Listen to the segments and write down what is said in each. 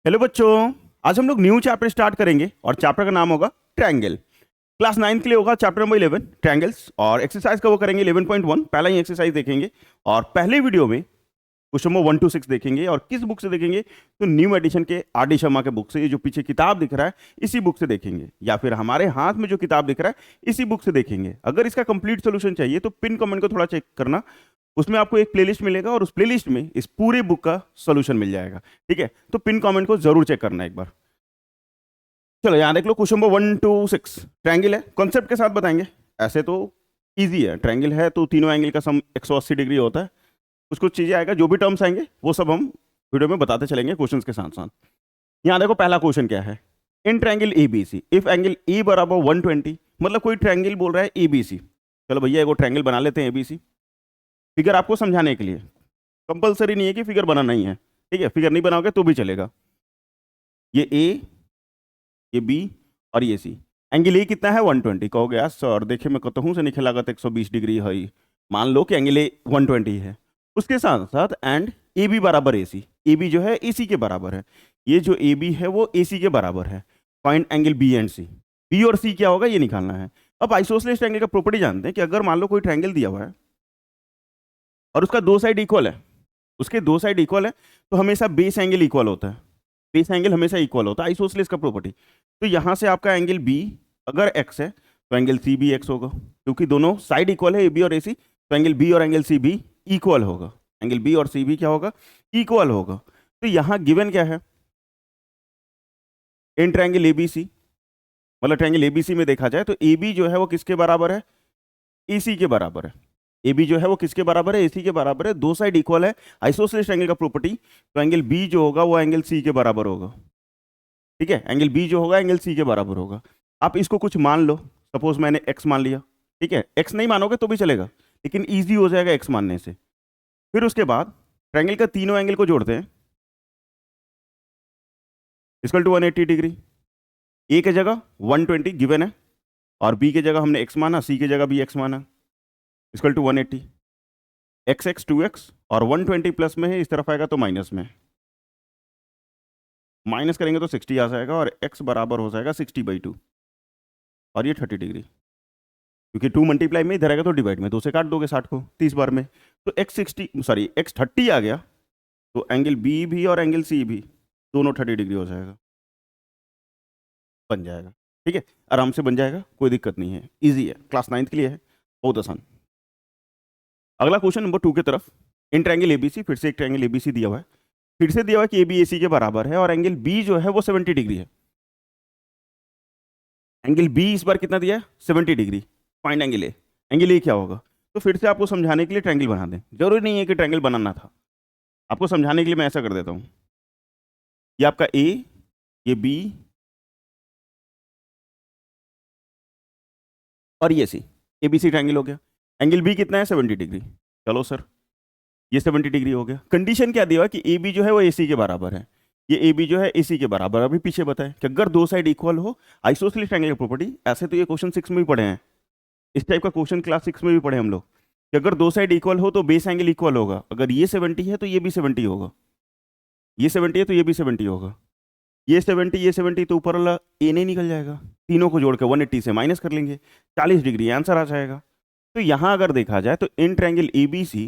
Hello बच्चों, आज हम लोग न्यू चैप्टर स्टार्ट करेंगे और चैप्टर का नाम होगा ट्रायंगल। क्लास 9 के लिए होगा चैप्टर नंबर 11 ट्रायंगल्स, और एक्सरसाइज का वो करेंगे 11.1। पहला ही एक्सरसाइज देखेंगे और पहले वीडियो में क्वेश्चन नंबर 1 to 6 देखेंगे। और किस बुक से देखेंगे? तो न्यू एडिशन के आर डी शर्मा के बुक से। ये जो पीछे किताब दिख रहा है इसी बुक से देखेंगे, या फिर हमारे हाथ में जो किताब दिख रहा है इसी बुक से देखेंगे। अगर इसका कंप्लीट सोल्यूशन चाहिए तो पिन कमेंट को थोड़ा चेक करना, उसमें आपको एक प्लेलिस्ट मिलेगा और उस प्लेलिस्ट में इस पूरे बुक का सॉल्यूशन मिल जाएगा। ठीक है, तो पिन कमेंट को जरूर चेक करना एक बार। चलो यहाँ देख लो, क्वेश्चन नंबर 1 to 6 ट्रायंगल है, कॉन्सेप्ट के साथ बताएंगे। ऐसे तो इजी है, ट्रायंगल है तो तीनों एंगल का सम 180 डिग्री होता है। कुछ कुछ चीजें आएगा, जो भी टर्म्स आएंगे वो सब हम वीडियो में बताते चलेंगे क्वेश्चंस के साथ साथ। यहाँ देखो पहला क्वेश्चन क्या है। In triangle A B C if angle A बराबर 120, मतलब कोई ट्रायंगल बोल रहा है ए बी सी। चलो भैया एगो ट्रायंगल बना लेते हैं ए बी सी, फिगर आपको समझाने के लिए। कंपलसरी नहीं है कि फिगर बनाना ही है, ठीक है, फिगर नहीं बनाओगे तो भी चलेगा। ये ए, ये बी और ये सी। एंगल ए कितना है? 120। कहोगे यार सर देखिए मैं कहता हूँ से नहीं लागत 120 डिग्री है। मान लो कि एंगल ए 120 है, उसके साथ साथ एंड ए बी बराबर ए सी। ए बी जो है ए सी के बराबर है, ये जो ए बी है वो ए सी के बराबर है। Find angle B and C. B और सी क्या होगा ये निकालना है। अब आइसोसेलेस ट्रायंगल का प्रॉपर्टी जानते हैं कि अगर मान लो कोई ट्रायंगल दिया हुआ है और उसका दो साइड इक्वल है, उसके दो साइड इक्वल है, तो हमेशा बेस एंगल इक्वल होता है। बेस एंगल हमेशा इक्वल होता है, आइसोसेलेस का प्रॉपर्टी। तो यहां से आपका एंगल बी अगर एक्स है तो एंगल सी भी एक्स होगा, क्योंकि दोनों साइड इक्वल है ए बी और ए सी। तो एंगल बी और एंगल सी भी इक्वल होगा। एंगल बी और सी भी क्या होगा? इक्वल होगा। तो यहां गिवन क्या है? इन ट्रायंगल ए बी सी, मतलब ट्रायंगल ए बी सी में देखा जाए तो ए बी जो है वो किसके बराबर है? ए सी के बराबर है। ए बी जो है वो किसके बराबर है? ए सी के बराबर है। दो साइड इक्वल है, आइसोसेलेस ट्रायंगल का प्रॉपर्टी। तो एंगल बी जो होगा वो एंगल सी के बराबर होगा। ठीक है, एंगल बी जो होगा एंगल सी के बराबर होगा। आप इसको कुछ मान लो, सपोज मैंने एक्स मान लिया। ठीक है, एक्स नहीं मानोगे तो भी चलेगा, लेकिन ईजी हो जाएगा एक्स मानने से। फिर उसके बाद ट्रायंगल का तीनों एंगल को जोड़ते हैं, इक्वल टू 180 डिग्री। ए की जगह 120 गिवन है, और बी की जगह हमने एक्स माना, सी की जगह भी एक्स माना, equal to 180। X x 2x, और 120 प्लस में है, इस तरफ आएगा तो माइनस में। माइनस करेंगे तो 60 आ जाएगा, और x बराबर हो जाएगा 60/2, और ये 30 डिग्री। क्योंकि 2 मल्टीप्लाई में इधर आएगा तो डिवाइड में 2 से काट दोगे 60 को 30 बार में। तो x 30 आ गया, तो एंगल बी भी और एंगल सी भी दोनों 30 डिग्री हो जाएगा, बन जाएगा। ठीक है, आराम से बन जाएगा, कोई दिक्कत नहीं है, ईजी है, क्लास 9 के लिए है, बहुत आसान। अगला क्वेश्चन नंबर 2 की तरफ। इन ट्रायंगल एबीसी, फिर से एक ट्रायंगल एबीसी दिया हुआ है, फिर से दिया हुआ है कि ए बी ए सी के बराबर है, और एंगल बी जो है वो 70 डिग्री है। एंगल बी इस बार कितना दिया है? 70 degree. Find angle A. Angle A क्या होगा? तो फिर से आपको समझाने के लिए ट्रायंगल बना दें, जरूरी नहीं है कि ट्रायंगल बनाना था, आपको समझाने के लिए मैं ऐसा कर देता हूं। ये आपका ए, ये बी और ये C, A B C triangle हो गया। एंगल बी कितना है? 70 डिग्री। चलो सर, ये 70 डिग्री हो गया। कंडीशन क्या दिया कि ए बी जो है वो ए सी के बराबर है। ये ए बी जो है ए सी के बराबर, अभी पीछे बताए कि अगर दो साइड इक्वल हो, आइसोसेलेस ट्रायंगल की प्रॉपर्टी। ऐसे तो ये क्वेश्चन 6 में भी पढ़े हैं, इस टाइप का क्वेश्चन क्लास 6 में भी पढ़े हम लोग, कि अगर दो साइड इक्वल हो तो बेस एंगल इक्वल होगा। अगर ये 70 है तो ये भी 70 होगा, ये 70 है तो ये भी 70 होगा, ये 70 तो ऊपर वाला ए नहीं निकल जाएगा, तीनों को जोड़ के 180 से माइनस कर लेंगे, 40 डिग्री आंसर आ जाएगा। तो यहां अगर देखा जाए तो इन ट्रायंगल ए बी सी,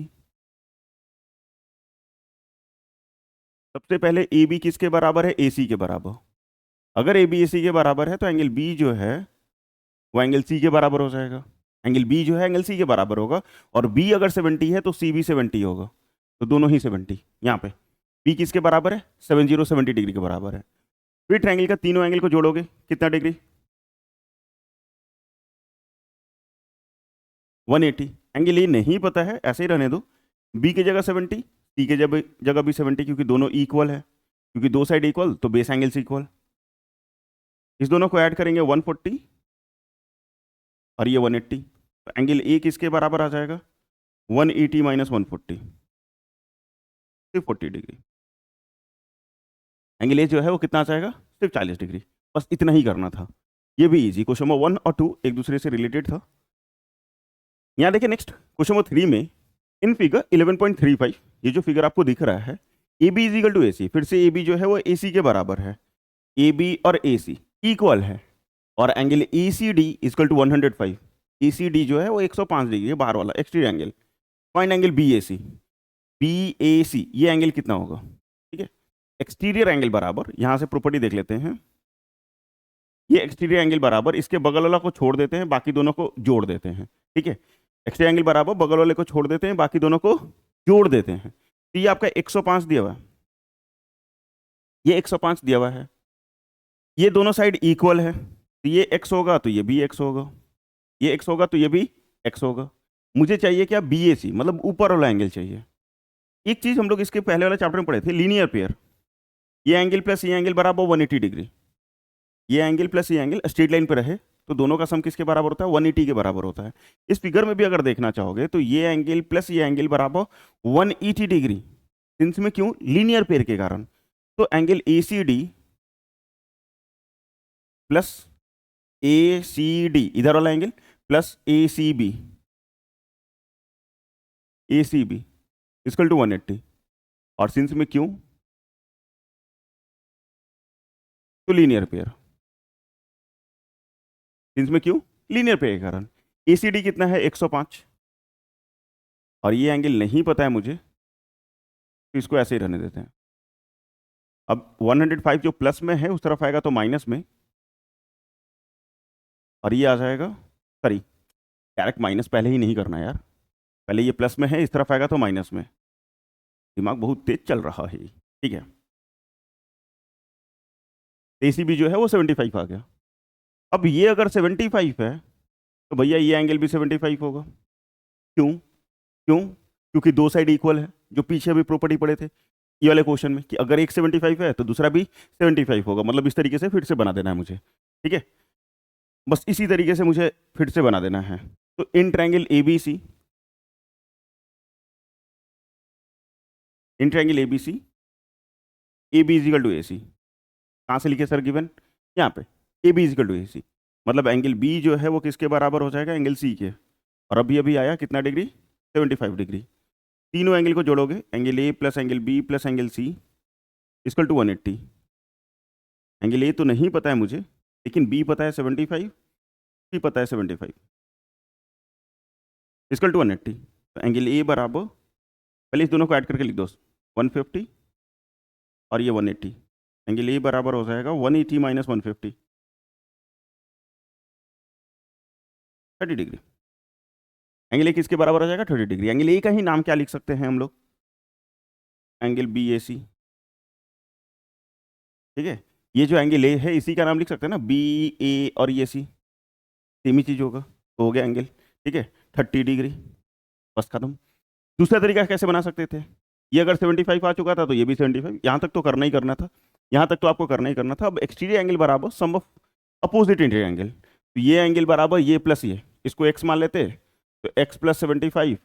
सबसे पहले ए बी किसके बराबर है? ए सी के बराबर। अगर ए बी ए सी के बराबर है तो एंगल बी जो है वो एंगल सी के बराबर हो जाएगा। एंगल बी जो है एंगल सी के बराबर होगा, और बी अगर 70 है तो सी भी 70 होगा, तो दोनों ही 70। यहाँ पे बी किसके बराबर है? 70 डिग्री के बराबर है। फिर ट्रायंगल का तीनों एंगल को जोड़ोगे, कितना डिग्री? 180। एंगल ये नहीं पता है, ऐसे ही रहने दो। बी की जगह 70, सी की जगह भी 70, क्योंकि दोनों इक्वल है, क्योंकि दो साइड इक्वल तो बेस एंगल से इक्वल। इस दोनों को ऐड करेंगे 140, और ये 180। तो एंगल ए किसके बराबर आ जाएगा? 180 माइनस 140, 40 डिग्री। एंगल ए जो है वो कितना आ जाएगा? सिर्फ 40 डिग्री। बस इतना ही करना था, ये भी इजी। क्वेश्चन नंबर 1 और 2 एक दूसरे से रिलेटेड था। यहाँ देखिए नेक्स्ट क्वेश्चन नंबर 3 में, इन फिगर 11.35, ये जो फिगर आपको दिख रहा है A B is equal to A C, फिर से ए बी जो है वो ए सी के बराबर है, ए बी और ए सी इक्वल है, और angle E C D equal to 105। E C D जो है वो 105 डिग्री है बाहर वाला exterior angle. Find angle B A C. B A C ये एंगल कितना होगा? ठीक है, एक्सटीरियर एंगल बराबर, यहाँ से प्रॉपर्टी देख लेते हैं, ये एक्सटीरियर एंगल बराबर इसके बगल वाला को छोड़ देते हैं, बाकी दोनों को जोड़ देते हैं। ठीक है, एक्सटीरियर एंगल बराबर बगल वाले को छोड़ देते हैं, बाकी दोनों को जोड़ देते हैं। तो ये आपका 105 दिया हुआ है, ये 105 दिया हुआ है, ये दोनों साइड इक्वल है, तो ये x होगा तो ये भी x होगा, ये x होगा तो ये भी x होगा। मुझे चाहिए क्या? बी ए सी, मतलब ऊपर वाला एंगल चाहिए। एक चीज हम लोग इसके पहले वाले चैप्टर में पढ़े थे, लीनियर पेयर। ये एंगल प्लस ये एंगल बराबर 180 डिग्री, ये एंगल प्लस ये एंगल स्ट्रेट लाइन पे रहे तो दोनों का सम किसके बराबर होता है? 180 के बराबर होता है। इस फिगर में भी अगर देखना चाहोगे तो ये एंगल प्लस ये एंगल बराबर 180 डिग्री, इसमें क्यों? लीनियर पेयर के कारण। तो angle A C D plus A C D, इधर वाला angle, plus A C B, A C B equal to 180। और सिंस में क्यों? तो लीनियर पेयर। सिंस में क्यों? लीनियर पेयर के कारण। ए सी डी कितना है? 105, और ये एंगल नहीं पता है मुझे, तो इसको ऐसे ही रहने देते हैं। अब 105 जो प्लस में है उस तरफ आएगा तो माइनस में, और ये आ जाएगा, सॉरी डायरेक्ट माइनस पहले ही नहीं करना यार, पहले ये प्लस में है, इस तरफ आएगा तो माइनस में। दिमाग बहुत तेज चल रहा है। ठीक है, एसीबी जो है वो 75 आ गया। अब ये अगर 75 है तो भैया ये एंगल भी 75 होगा। क्यों? क्यों? क्योंकि दो साइड इक्वल है, जो पीछे भी प्रॉपर्टी पढ़े थे ये वाले क्वेश्चन में, कि अगर एक 75 है तो दूसरा भी 75 होगा। मतलब इस तरीके से फिर से बना देना है मुझे। ठीक है, बस इसी तरीके से मुझे फिर से बना देना है। तो in triangle A B C, in triangle A B C, A B is equal to A C, कहाँ से लिखे सर गिवन? यहाँ पे A B is equal to A C, मतलब एंगल बी जो है वो किसके बराबर हो जाएगा? एंगल सी के। और अभी अभी आया कितना डिग्री? 75 डिग्री। तीनों एंगल को जोड़ोगे, angle A plus angle B plus angle C equal to 180। Angle A तो नहीं पता है मुझे, लेकिन बी पता है 75, सी पता है 75, इक्वल टू 180। तो एंगल ए बराबर, पहले इस दोनों को ऐड करके लिख दो, 150 और ये 180। एंगल ए बराबर हो जाएगा 180 माइनस 150, 30 डिग्री। एंगल ए किसके बराबर हो जाएगा? 30 डिग्री। एंगल ए का ही नाम क्या लिख सकते हैं हम लोग? एंगल बी ए सी। ठीक है, ये जो एंगल ए है इसी का नाम लिख सकते हैं ना, बी ए और ये सी सेम ही चीज होगा, तो हो गया एंगल। ठीक है, 30 डिग्री, बस खत्म। दूसरा तरीका कैसे बना सकते थे? ये अगर 75 आ चुका था तो ये भी 75, यहाँ तक तो करना ही करना था, यहाँ तक तो आपको करना ही करना था। अब एक्सटीरियर एंगल बराबर sum of opposite interior angle, तो ये एंगल बराबर ये प्लस ये, इसको x मान लेते हैं, तो x प्लस 75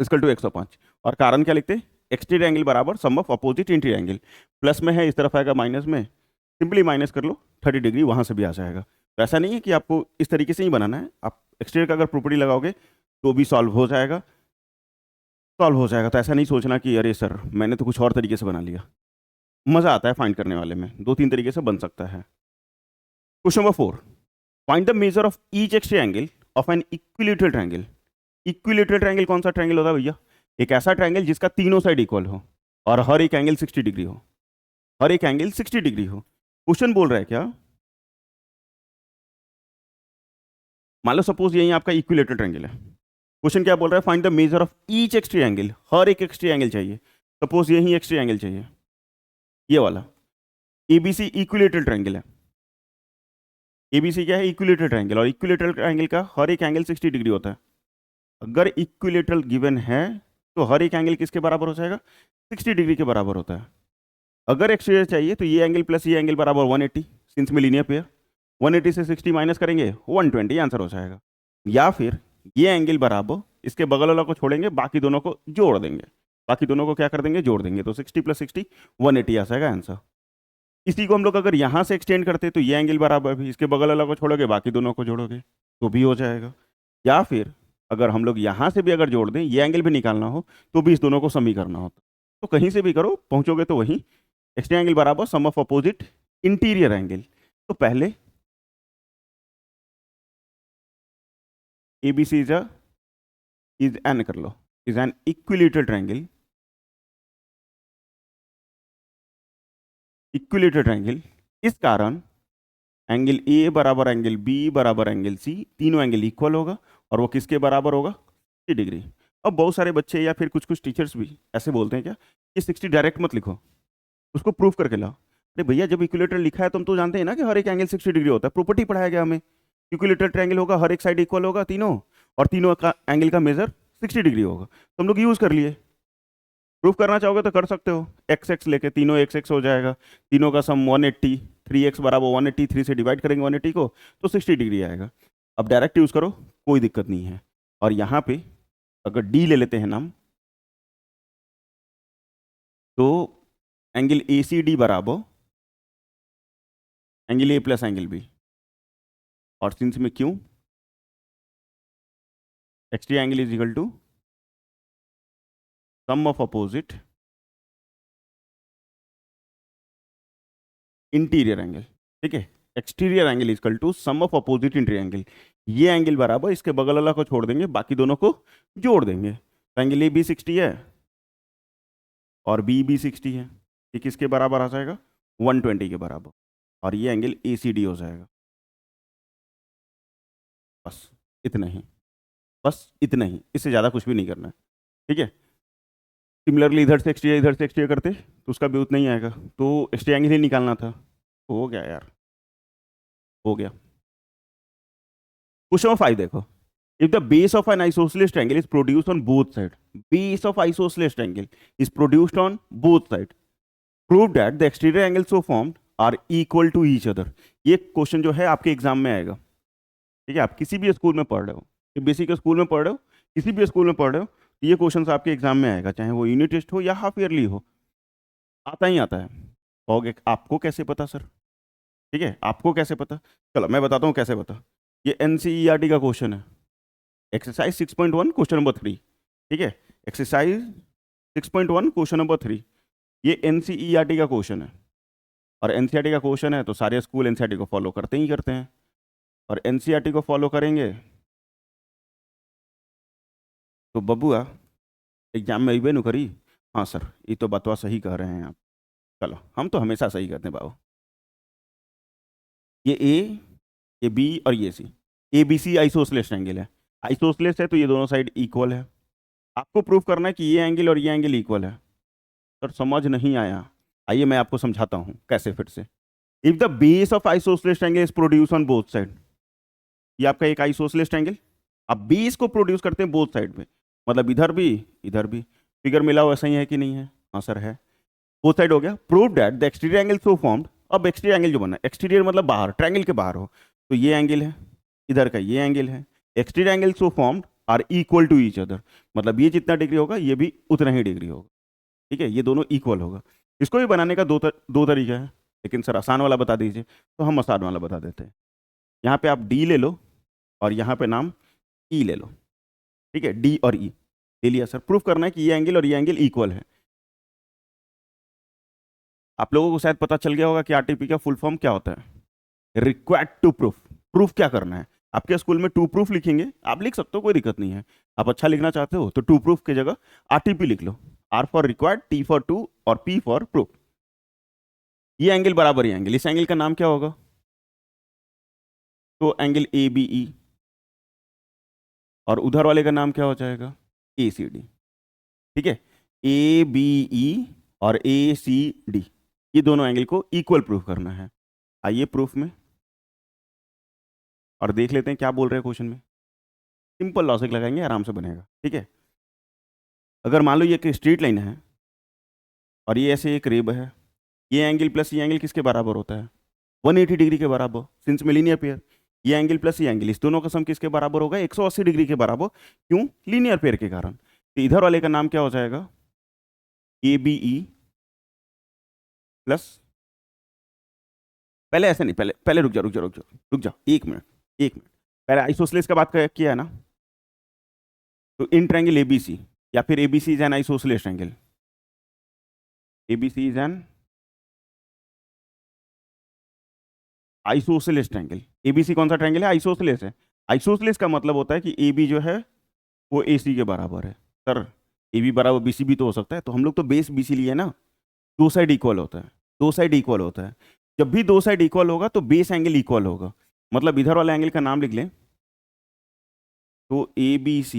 इक्वल टू 105। और कारण क्या लिखते हैं? एक्सटीरियर एंगल बराबर sum of opposite interior angle, plus में है इस तरफ आएगा माइनस में, सिंपली माइनस कर लो, 30 डिग्री वहाँ से भी आ जाएगा। तो ऐसा नहीं है कि आपको इस तरीके से ही बनाना है, आप एक्सटीरियर का अगर प्रॉपर्टी लगाओगे तो भी सॉल्व हो जाएगा, सॉल्व हो जाएगा। तो ऐसा नहीं सोचना कि अरे सर मैंने तो कुछ और तरीके से बना लिया। मज़ा आता है फाइंड करने वाले में, 2-3 तरीके से बन सकता है। Question number 4, find the measure of each extreme angle of N equilateral triangle. Equilateral triangle कौन सा ट्रायंगल होता है भैया? एक ऐसा ट्रायंगल जिसका तीनों साइड इक्वल हो और हर एक एंगल 60 डिग्री हो, हर एक एंगल 60 डिग्री हो। क्वेश्चन बोल रहा है क्या, मान लो सपोज यही आपका इक्विलेटरल ट्रायंगल है, क्वेश्चन क्या बोल रहा है? Find the measure of each extreme angle, हर एक एक्सट्रीम एंगल चाहिए। सपोज यही एक्सट्रीम एंगल चाहिए, ये वाला एबीसी इक्विलेटरल ट्रायंगल है। एबीसी क्या है? इक्विलेटरल ट्रायंगल, और इक्विलेटरल ट्रायंगल का हर एक एंगल 60 डिग्री होता है। अगर इक्विलेटरल गिवन है तो हर एक एंगल किसके बराबर हो जाएगा? 60 डिग्री के बराबर होता है। अगर एक्सटीरियर चाहिए तो ये एंगल प्लस ये एंगल बराबर 180, सिंस में लीनियर पेयर, 180 से 60 माइनस करेंगे 120, आंसर हो जाएगा। या फिर ये एंगल बराबर इसके बगल वाला को छोड़ेंगे, बाकी दोनों को जोड़ देंगे, बाकी दोनों को क्या कर देंगे? जोड़ देंगे, तो 60 प्लस 60 180 आ जाएगा आंसर। इसी को हम लोग अगर यहाँ से एक्सटेंड करते तो ये एंगल बराबर भी इसके बगल वाला को छोड़ोगे, बाकी दोनों को जोड़ोगे तो भी हो जाएगा। या फिर अगर हम लोग यहाँ से भी अगर जोड़ दें, ये एंगल भी निकालना हो तो भी इस दोनों को समी करना होता, तो कहीं से भी करो, पहुंचोगे तो वहीं। एक्सटी एंगल बराबर sum of opposite interior angle. तो पहले एबीसी इज एन कर लो, is an equilateral triangle, equilateral triangle. इस कारण एंगल ए बराबर एंगल बी बराबर एंगल सी, तीनों एंगल इक्वल होगा और वो किसके बराबर होगा? 60 डिग्री। अब बहुत सारे बच्चे या फिर कुछ कुछ टीचर्स भी ऐसे बोलते हैं क्या कि 60 डायरेक्ट मत लिखो, उसको प्रूफ करके लाओ। अरे भैया, जब इक्विलेटर लिखा है तुम तो जानते हैं ना कि हर एक एंगल 60 डिग्री होता है, प्रॉपर्टी पढ़ाया गया हमें। इक्विलेटर ट्रायंगल होगा, हर एक साइड इक्वल होगा तीनों, और तीनों का एंगल का मेजर 60 डिग्री होगा, तो हम लोग यूज कर लिए। प्रूफ करना चाहोगे तो कर सकते हो, एक्स एक्स लेके, तीनों एक्स एक्स हो जाएगा, तीनों का सम 180, 3x बराबर 180, 3 से डिवाइड करेंगे 180 को तो 60 डिग्री आएगा। अब डायरेक्ट यूज करो, कोई दिक्कत नहीं है। और यहाँ पे अगर डी ले लेते हैं नाम, तो एंगल ए सी डी बराबर angle A plus angle B, और सिंस में क्यों एक्सटी angle is equal to sum of opposite interior angle. ठीक है, exterior angle equal to sum of opposite interior angle. ये एंगल बराबर इसके बगल वाला को छोड़ देंगे, बाकी दोनों को जोड़ देंगे। तो एंगल ए बी 60 है और बी भी 60 है, ये किसके बराबर आ जाएगा? 120 के बराबर। और ये एंगल ए सी डी हो जाएगा। बस इतना ही, बस इतना ही, इससे ज़्यादा कुछ भी नहीं करना है। ठीक है, सिमिलरली इधर से एक्सटीरियर इधर से एक्सटीरियर करते तो उसका भी उतना ही आएगा, तो एक्सटी एंगल ही निकालना था। हो गया यार, हो गया। क्वेश्चन 5 देखो, if the base of an isosceles triangle is produced on both side, base of isosceles triangle is produced on both side, prove that the exterior angle so formed are equal to each other. ये question जो है आपके exam में आएगा। ठीक है, आप किसी भी स्कूल में पढ़ रहे हो, बेसिक स्कूल में पढ़ रहे हो, किसी भी स्कूल में पढ़ रहे हो, तो ये क्वेश्चन आपके एग्जाम में आएगा, चाहे वो यूनिट टेस्ट हो या हाफ ईयरली हो, आता ही आता है। कहोगे आपको कैसे पता सर? ठीक है, आपको कैसे पता? चलो मैं बताता हूँ कैसे पता। ये एनसीईआरटी का क्वेश्चन है, एक्सरसाइज 6.1 क्वेश्चन नंबर 3। ठीक है, एक्सरसाइज 6.1 क्वेश्चन नंबर 3, ये एनसीईआरटी का क्वेश्चन है। और एनसीईआरटी का क्वेश्चन है तो सारे स्कूल एनसीईआरटी को फॉलो करते ही करते हैं, और एनसीईआरटी को फॉलो करेंगे तो बबुआ एग्जाम में अबे न करी। हाँ सर, ये तो बतवा सही कह रहे हैं आप। चलो, हम तो हमेशा सही करते हैं बाबू। ये ए, ये बी और ये C, A B C isosceles triangle है। आइसोसेलेस है तो ये दोनों साइड इक्वल है। आपको प्रूफ करना है कि ये एंगल और ये एंगल इक्वल है। सर समझ नहीं आया, आइए मैं आपको समझाता हूँ कैसे। फिर से, if the base of isosceles triangle is produce on both side, ये आपका एक आइसोसेलेस ट्रायंगल, आप बेस को प्रोड्यूस करते हैं बोथ साइड में, मतलब इधर भी इधर भी। फिगर मिला हुआ सही है कि नहीं है? हाँ सर है, बोथ साइड हो गया। Prove that the exterior angle so formed, अब एक्सटीरियर एंगल जो बना, एक्सटीरियर मतलब बाहर, ट्रायंगल के बाहर हो, तो ये एंगल है, इधर का ये एंगल है। Exterior angle so formed are equal to each other, मतलब ये जितना डिग्री होगा ये भी उतना ही डिग्री होगा। ठीक है, ये दोनों इक्वल होगा। इसको भी बनाने का दो तरीका है, लेकिन सर आसान वाला बता दीजिए, तो हम आसान वाला बता देते हैं। यहाँ पे आप डी ले लो और यहाँ पे नाम ई ले लो। ठीक है, डी और ई ले लिया सर। प्रूफ करना है कि ये एंगल और ये एंगल इक्वल है। आप लोगों को शायद पता चल गया होगा कि आरटीपी का फुल फॉर्म क्या होता है, रिक्वायर्ड टू प्रूफ। प्रूफ क्या करना है? आपके स्कूल में टू प्रूफ लिखेंगे, आप लिख सकते हो, कोई दिक्कत नहीं है। आप अच्छा लिखना चाहते हो तो टू प्रूफ की जगह आरटीपी लिख लो, R for required, T for to और पी फॉर प्रूफ। ये एंगल बराबर ये एंगल, इस एंगल का नाम क्या होगा? तो एंगल ए बी ई, और उधर वाले का नाम क्या हो जाएगा? ए सी डी। ठीक है, ए बी ई और ए सी डी, ये दोनों एंगल को इक्वल प्रूफ करना है। आइए प्रूफ में और देख लेते हैं क्या बोल रहे हैं क्वेश्चन में। सिंपल लॉजिक लगाएंगे, आराम से बनेगा। ठीक है, अगर मान लो ये एक स्ट्रेट लाइन है और ये ऐसे एक रेब है, ये एंगल प्लस ये एंगल किसके बराबर होता है? 180 डिग्री के बराबर, सिंस में लीनियर पेयर। ये एंगल प्लस ये एंगल, इस दोनों का सम किसके बराबर होगा? 180 डिग्री के बराबर। क्यों? लीनियर पेयर के कारण। तो इधर वाले का नाम क्या हो जाएगा? ए बी ई प्लस, पहले ऐसे नहीं, पहले पहले रुक जा रुक जा रुक जा रुक जा, एक मिनट एक मिनट। पहले आइसोसेलेस का बात किया है ना, तो इन ट्रायंगल एबीसी या फिर ABC is N isosceles triangle. ABC is an isosceles triangle. ABC कौन सा ट्रायंगल है? आइसोसेलेस है। आइसोसेलेस का मतलब होता है कि AB जो है वो AC के बराबर है। सर AB बराबर BC भी तो हो सकता है, तो हम लोग तो बेस BC लिए ना, दो साइड इक्वल होता है, दो साइड इक्वल होता है। जब भी दो साइड इक्वल होगा तो बेस एंगल इक्वल होगा। मतलब इधर वाला एंगल का नाम लिख लें तो ABC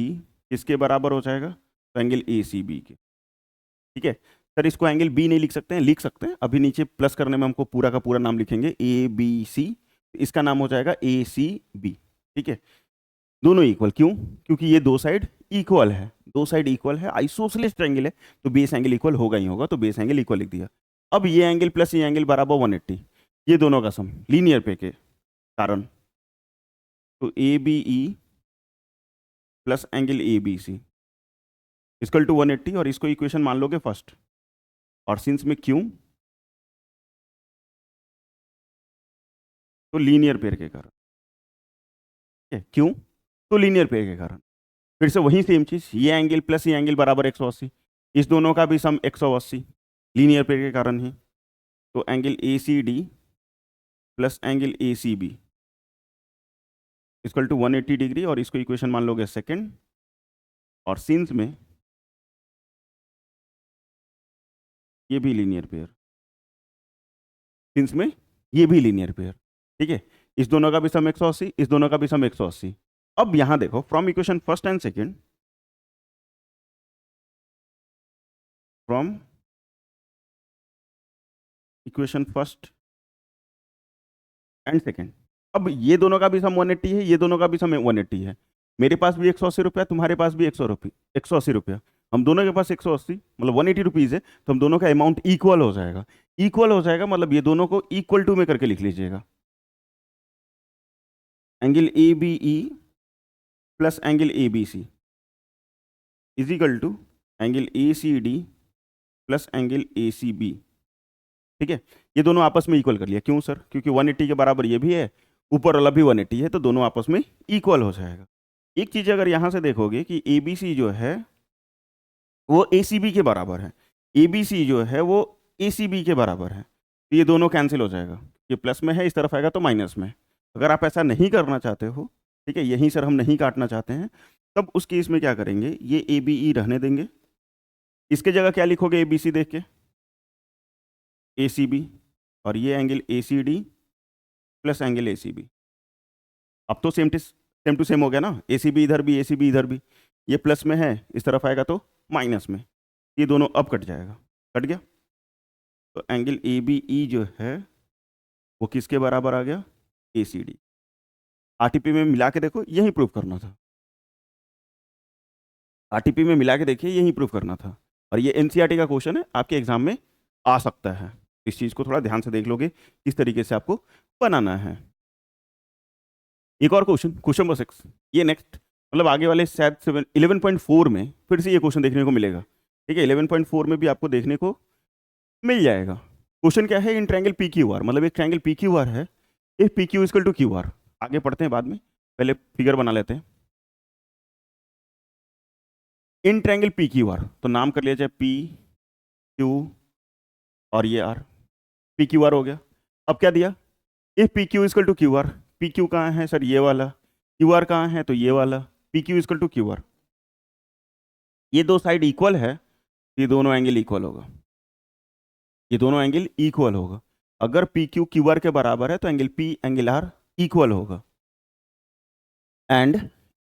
किसके बराबर हो जाएगा? तो एंगल ACB के। ठीक है सर, इसको एंगल B नहीं लिख सकते हैं? लिख सकते हैं, अभी नीचे प्लस करने में हमको पूरा का पूरा नाम लिखेंगे ABC, इसका नाम हो जाएगा ACB। ठीक है, दोनों इक्वल, क्यों? क्योंकि ये दो साइड इक्वल है, दो साइड इक्वल है, आइसोसेलेस ट्रायंगल है, तो बेस एंगल इक्वल होगा ही होगा, तो बेस एंगल इक्वल लिख दिया। अब ये एंगल प्लस ये एंगल बराबर 180, ये दोनों का सम लीनियर पे के कारण, तो ABE plus angle ABC equal to 180, और इसको इक्वेशन मान लोगे फर्स्ट, और सिंस में क्यों, तो लीनियर पेयर के कारण। ठीक है, क्यों? तो लीनियर पेयर के कारण। फिर से वही सेम चीज, ये एंगल प्लस ये एंगल बराबर 180, इस दोनों का भी सम 180, लीनियर पेयर के कारण ही। तो angle ACD plus angle ACB equal to 180 degree, और इसको इक्वेशन मान लोगे सेकंड, और सिंस में ये भी लीनियर पेयर, सिंस में ये भी लीनियर पेयर। ठीक है, इस दोनों का भी सम 180, इस दोनों का भी सम 180। अब यहां देखो, from equation first and second, from equation first and second, अब ये दोनों का भी सम 180 है, ये दोनों का भी सम 180 है। मेरे पास भी 180 रुपया, तुम्हारे पास भी 180 रुपया, हम दोनों के पास 180 मतलब 180 रुपीज़ है, तो हम दोनों का अमाउंट इक्वल हो जाएगा। इक्वल हो जाएगा मतलब ये दोनों को इक्वल टू में करके लिख लीजिएगा, angle ABE plus angle ABC is equal to angle ACD plus angle ACB। ठीक है, ये दोनों आपस में इक्वल कर लिया। क्यों सर? क्योंकि 180 के बराबर ये भी है, ऊपर वाला भी 180 है, तो दोनों आपस में इक्वल हो जाएगा। एक चीज अगर यहां से देखोगे कि ABC जो है वो ACB के बराबर है, ABC जो है वो ACB के बराबर है, तो ये दोनों कैंसिल हो जाएगा। ये प्लस में है, इस तरफ आएगा तो माइनस में। अगर आप ऐसा नहीं करना चाहते हो, ठीक है, यहीं सर हम नहीं काटना चाहते हैं, तब उस केस में क्या करेंगे, ये ABE रहने देंगे, इसके जगह क्या लिखोगे ABC देख के, ACB, और ये angle ACD plus angle ACB। अब तो सेम टू सेम हो गया ना, ACB इधर भी ACB इधर भी, ये प्लस में है, इस तरफ आएगा तो माइनस में, ये दोनों अब कट जाएगा, कट गया। तो एंगल ABE जो है वो किसके बराबर आ गया? ACD। RTP में मिला के देखो, यही प्रूव करना था, RTP में मिला के देखिए, यही प्रूव करना था। और ये NCERT का क्वेश्चन है, आपके एग्जाम में आ सकता है, इस चीज़ को थोड़ा ध्यान से देख लोगे किस तरीके से आपको बनाना है। एक और क्वेश्चन, क्वेश्चन नंबर 6, ये नेक्स्ट मतलब आगे वाले शायद 11.4 में फिर से ये क्वेश्चन देखने को मिलेगा। ठीक है, 11.4 में भी आपको देखने को मिल जाएगा। क्वेश्चन क्या है, इन ट्रायंगल PQR, मतलब एक ट्रायंगल PQR है, if PQ equal to QR। आगे पढ़ते हैं बाद में, पहले फिगर बना लेते हैं। इन ट्रायंगल PQR, तो नाम कर लिया जाए P Q और ये R, PQR हो गया। अब क्या दिया, if PQ equal to QR, PQ कहाँ है सर? ये वाला। QR कहाँ है? तो ये वाला। PQ इक्वल टू QR, ये दो साइड इक्वल है, ये दोनों एंगल इक्वल होगा, ये दोनों एंगल इक्वल होगा। अगर PQ QR के बराबर है तो angle P angle R equal होगा। And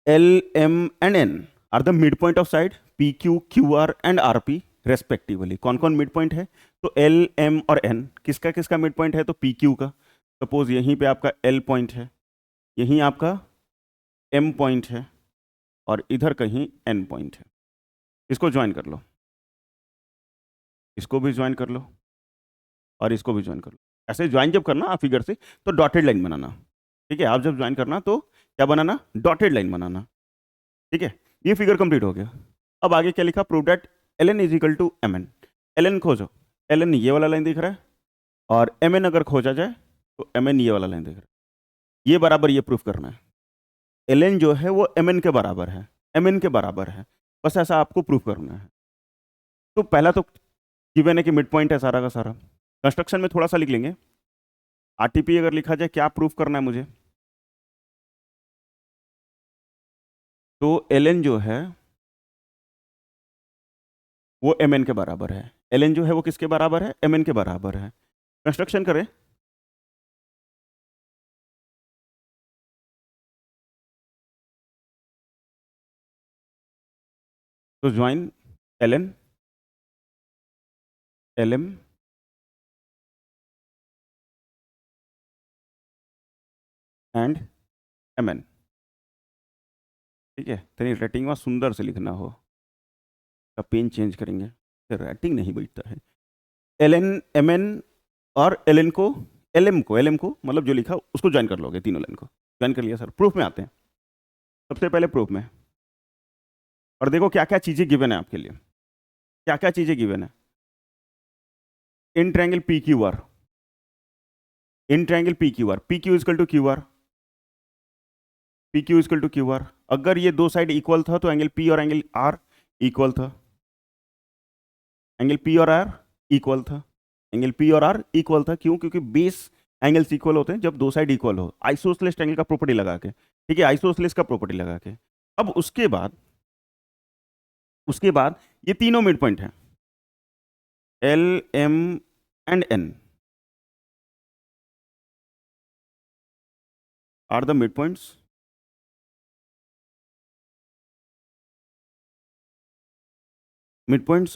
LM and N are the mid point of side PQ QR and RP respectively. कौन कौन मिड पॉइंट है? तो LM और N किसका किसका मिड पॉइंट है? तो PQ का। सपोज यहीं पे आपका L पॉइंट है, यहीं आपका M पॉइंट है, और इधर कहीं N पॉइंट है। इसको ज्वाइन कर लो, इसको भी ज्वाइन कर लो, और इसको भी ज्वाइन कर लो। ऐसे ज्वाइन जब करना आप फिगर से, तो डॉटेड लाइन बनाना। ठीक है, आप जब ज्वाइन करना तो क्या बनाना? डॉटेड लाइन बनाना। ठीक है, ये फिगर कंप्लीट हो गया। अब आगे क्या लिखा? Prove that ln is equal to mn। ln खोजो, ln ये वाला लाइन दिख रहा है, और mn अगर खोजा जाए तो mn ये वाला लाइन दिख रहा है, ये बराबर ये प्रूफ करना है। ln जो है वो mn के बराबर है, mn के बराबर है, बस ऐसा आपको प्रूफ करना है। तो पहला तो गिवन है कि मिड पॉइंट है सारा का सारा। कंस्ट्रक्शन में थोड़ा सा लिख लेंगे। आरटीपी अगर लिखा जाए, क्या प्रूफ करना है मुझे, तो एल एन जो है वो एम एन के बराबर है। एल एन जो है वो किसके बराबर है, एम एन के बराबर है। कंस्ट्रक्शन करें, तो join L N L M and M N. ठीक है, तेरी राइटिंग में सुंदर से लिखना हो, का पेन चेंज करेंगे, राइटिंग नहीं बैठता है। एल एन एम एन और एल एम को मतलब जो लिखा उसको ज्वाइन कर लोगे, तीनों लाइन को ज्वाइन कर लिया सर। प्रूफ में आते हैं, सबसे पहले प्रूफ में। और देखो क्या क्या चीजें गिवन है आपके लिए, क्या क्या चीजें गिवन है। In triangle P Q R, in triangle P Q R, P Q equal to Q R, P Q equal to Q R. अगर ये दो साइड इक्वल था तो एंगल पी और एंगल आर इक्वल था, एंगल पी और R equal था, angle P और आर इक्वल था। क्यों? क्योंकि बेस एंगल्स इक्वल होते हैं जब दो साइड इक्वल हो, आइसोसेलेस एंगल का प्रॉपर्टी लगा के। ठीक है, आइसोसेलेस का प्रॉपर्टी लगा के। अब उसके बाद ये तीनों मिड पॉइंट हैं, L M and N are the mid points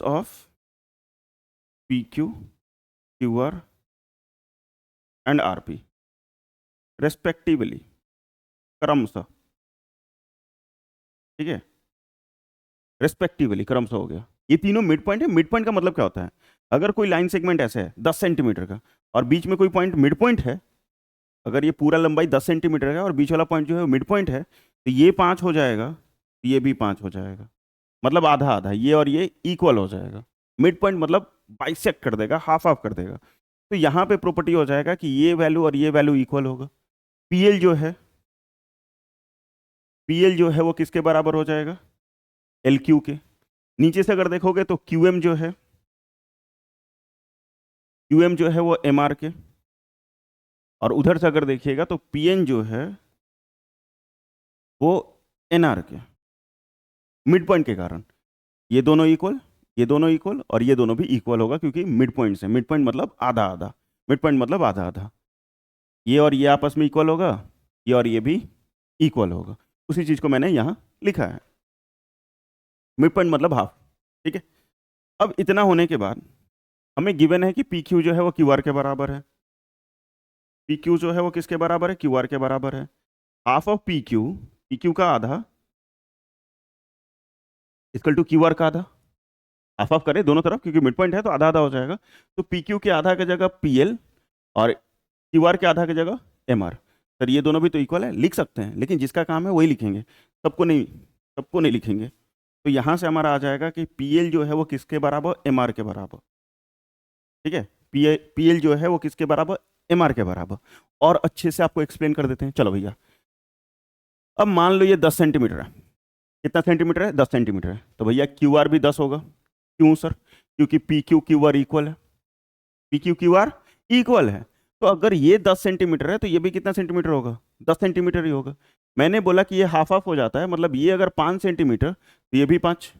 of P Q, Q R and R P respectively, क्रमशः। ठीक है, रेस्पेक्टिवली क्रमशः हो गया। ये तीनों मिड पॉइंट है। मिड पॉइंट का मतलब क्या होता है, अगर कोई लाइन सेगमेंट ऐसे है 10 सेंटीमीटर का और बीच में कोई पॉइंट मिड पॉइंट है, अगर ये पूरा लंबाई 10 सेंटीमीटर है और बीच वाला पॉइंट जो है मिड पॉइंट है, तो ये 5 हो जाएगा, ये भी 5 हो जाएगा, मतलब आधा आधा, ये और ये इक्वल हो जाएगा। मिड पॉइंट मतलब बाइसेक्ट कर देगा, हाफ हाफ कर देगा। तो यहाँ पे प्रॉपर्टी हो जाएगा कि ये वैल्यू और ये वैल्यू इक्वल होगा। पीएल जो है, पीएल जो है वो किसके बराबर हो जाएगा, एल क्यू के। नीचे से अगर देखोगे तो क्यू एम जो है, क्यू एम जो है वो एम आर के, और उधर से अगर देखिएगा तो पी एन जो है वो एन आर के। मिड पॉइंट के कारण ये दोनों इक्वल, ये दोनों इक्वल और ये दोनों भी इक्वल होगा, क्योंकि मिड पॉइंट से, मिड पॉइंट मतलब आधा आधा, मिड पॉइंट मतलब आधा आधा। ये और ये आपस में इक्वल होगा, ये और ये भी इक्वल होगा। उसी चीज को मैंने यहाँ लिखा है, मिड पॉइंट मतलब हाफ। ठीक है, अब इतना होने के बाद हमें गिवन है कि पी क्यू जो है वो क्यू आर के बराबर है। पी क्यू जो है वो किसके बराबर है, क्यू आर के बराबर है। Half of P Q, P Q का आधा इक्वल टू क्यू आर का आधा। हाफ ऑफ करें दोनों तरफ, क्योंकि मिड पॉइंट है तो आधा आधा हो जाएगा। तो पी क्यू के आधा की जगह पी एल और क्यू आर के आधा की जगह एम आर। सर ये दोनों भी तो इक्वल है, लिख सकते हैं, लेकिन जिसका काम है वही लिखेंगे, सबको नहीं, सबको नहीं लिखेंगे। तो यहाँ से हमारा आ जाएगा कि पी एल जो है वो किसके बराबर, एम आर के बराबर। ठीक है, पी एल जो है वो किसके बराबर, एम आर के बराबर। और अच्छे से आपको एक्सप्लेन कर देते हैं, चलो भैया। अब मान लो ये 10 सेंटीमीटर है, कितना सेंटीमीटर है, 10 सेंटीमीटर है, तो भैया क्यू आर भी 10 होगा। क्यों सर? क्योंकि P Q Q R equal है, P Q Q R equal है। तो अगर ये 10 सेंटीमीटर है तो ये भी कितना सेंटीमीटर होगा, 10 सेंटीमीटर ही होगा। मैंने बोला कि ये हाफ हाफ हो जाता है, मतलब ये अगर 5 सेंटीमीटर तो ये भी 5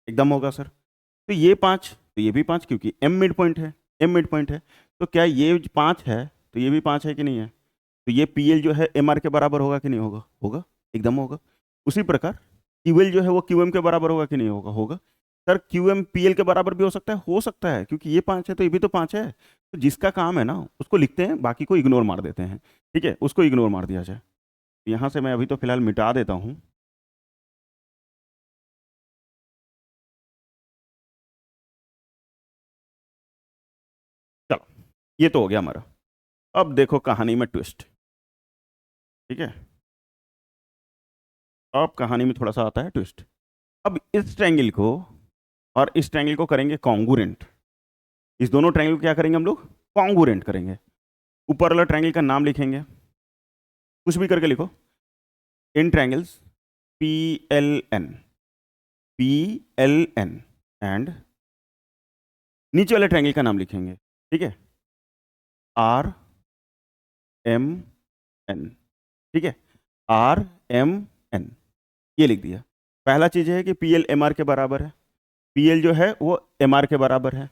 एकदम होगा सर। तो ये 5 तो ये भी 5, क्योंकि एम मिड पॉइंट है, एम मिड पॉइंट है। तो क्या ये 5 है तो ये भी 5 है कि नहीं है? तो ये पी एल जो है एम आर के बराबर होगा कि नहीं होगा? होगा, एकदम होगा। उसी प्रकार क्यू एल जो है वो क्यू एम के बराबर होगा कि नहीं होगा? होगा। Sir Q M P L के बराबर भी हो सकता है, क्योंकि ये 5 है तो ये भी तो 5 है। तो जिसका काम है ना उसको लिखते हैं, बाकी को इग्नोर मार देते हैं। ठीक है, उसको इग्नोर मार दिया जाए। यहाँ से मैं अभी तो फिलहाल मिटा देता हूँ। चलो, ये तो हो गया हमारा। अब देखो कहानी में ट्विस्ट। ठीक है, अब कहानी में थोड़ा सा आता है ट्विस्ट। अब इस ट्रायंगल को और इस ट्रायंगल को करेंगे कॉन्गुरेंट। इस दोनों ट्रायंगल को क्या करेंगे हम लोग? कॉन्गुरेंट करेंगे। ऊपर वाला ट्रायंगल का नाम लिखेंगे, कुछ भी करके लिखो। इन triangles P L N, P L N and नीचे वाले ट्रायंगल का नाम लिखेंगे, ठीक है, आर एम एन, ठीक है, आर एम एन, ये लिख दिया। पहला चीज है कि पी एल एम आर के बराबर है, पी एल जो है वो एम आर के बराबर है,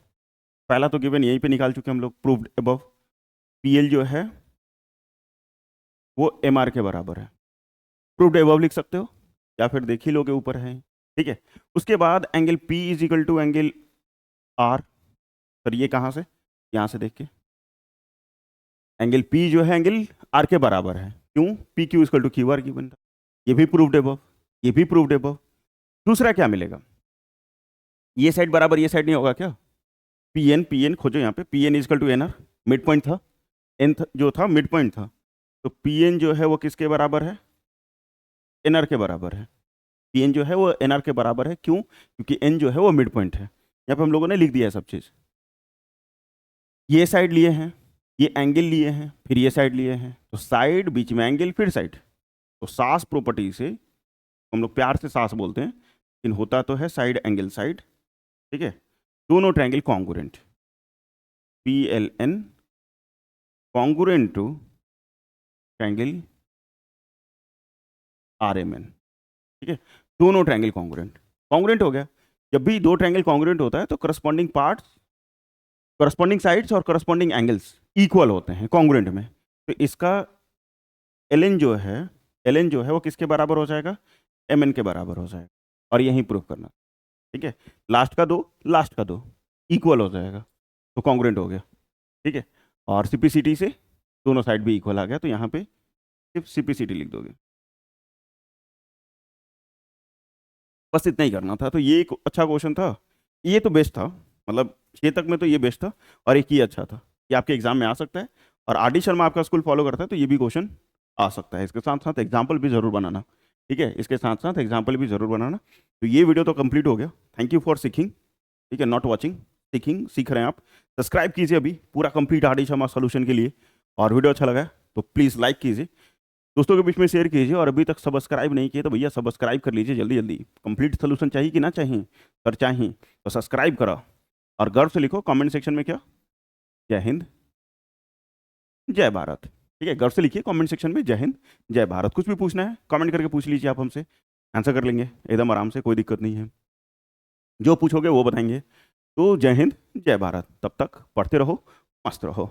पहला तो गिवन यहीं पे निकाल चुके हम लोग, प्रूव्ड अबव। पी एल जो है वो एम आर के बराबर है, प्रूव्ड अबव लिख सकते हो या फिर देख ही लोगे ऊपर है, ठीक है। उसके बाद angle P is equal to angle R, sir ये कहाँ से, यहाँ से देख के एंगल पी जो है एंगल आर के बराबर है, क्यों, P Q equal to Q R given था, ये भी प्रूव्ड अबव, ये भी प्रूव्ड अबव। दूसरा क्या मिलेगा, ये साइड बराबर ये साइड नहीं होगा क्या, पी एन खोजो यहाँ पे, P N equal to N R, mid point था, एन जो था मिड पॉइंट था, तो पी एन जो है वो किसके बराबर है, एन आर के बराबर है, पी एन जो है वो एन आर के बराबर है, क्यों, क्योंकि एन जो है वो मिड पॉइंट है। यहाँ पे हम लोगों ने लिख दिया है सब चीज़, ये साइड लिए हैं, ये एंगल लिए हैं, फिर ये साइड लिए हैं, तो साइड बीच में एंगल फिर साइड, तो सास प्रॉपर्टी से हम लोग प्यार से सास बोलते हैं, लेकिन होता तो है साइड एंगल साइड, ठीक है। दोनों triangle congruent, P L N congruent to triangle R M N, ठीक है, दोनों ट्रायंगल कॉन्ग्रुएंट, कॉन्ग्रुएंट हो गया। जब भी दो ट्रायंगल कॉन्ग्रुएंट होता है तो करस्पॉन्डिंग पार्ट्स, करस्पॉन्डिंग साइड्स और करस्पॉन्डिंग एंगल्स इक्वल होते हैं कॉन्ग्रुएंट में, तो इसका एल एन जो है, एल एन जो है वो किसके बराबर हो जाएगा, एम एन के बराबर हो जाएगा, और यही प्रूव करना, ठीक है। लास्ट का दो इक्वल हो जाएगा, तो कॉन्ग्रुएंट हो गया, ठीक है। और सीपीसीटी से दोनों साइड भी इक्वल आ गया, तो यहाँ पे सिर्फ सीपीसीटी लिख दोगे, बस इतना ही करना था। तो ये एक अच्छा क्वेश्चन था, ये तो बेस्ट था, मतलब 6 तक में तो ये बेस्ट था, और एक ही अच्छा था, ये आपके एग्जाम में आ सकता है, और आर डी शर्मा आपका स्कूल फॉलो करता है तो ये भी क्वेश्चन आ सकता है। इसके साथ साथ एग्जाम्पल भी जरूर बनाना, ठीक है, इसके साथ साथ एग्जाम्पल भी जरूर बनाना। तो ये वीडियो तो कंप्लीट हो गया, थैंक यू फॉर सीखिंग, ठीक है, नॉट वॉचिंग, सीखिंग, सीख रहे हैं आप। सब्सक्राइब कीजिए अभी पूरा complete R D Sharma solution के लिए, और वीडियो अच्छा लगा है तो प्लीज़ लाइक कीजिए, दोस्तों के बीच में शेयर कीजिए, और अभी तक सब्सक्राइब नहीं किए तो भैया सब्सक्राइब कर लीजिए जल्दी जल्दी। कंप्लीट सोल्यूशन चाहिए कि ना चाहिए, सर चाहिए, तो सब्सक्राइब करो, और गर्व से लिखो कमेंट सेक्शन में क्या, जय हिंद जय भारत, ठीक है, गर्व से लिखिए कमेंट सेक्शन में जय हिंद जय भारत। कुछ भी पूछना है कमेंट करके पूछ लीजिए, आप हमसे आंसर कर लेंगे एकदम आराम से, कोई दिक्कत नहीं है, जो पूछोगे वो बताएंगे। तो जय हिंद जय भारत, तब तक पढ़ते रहो, मस्त रहो।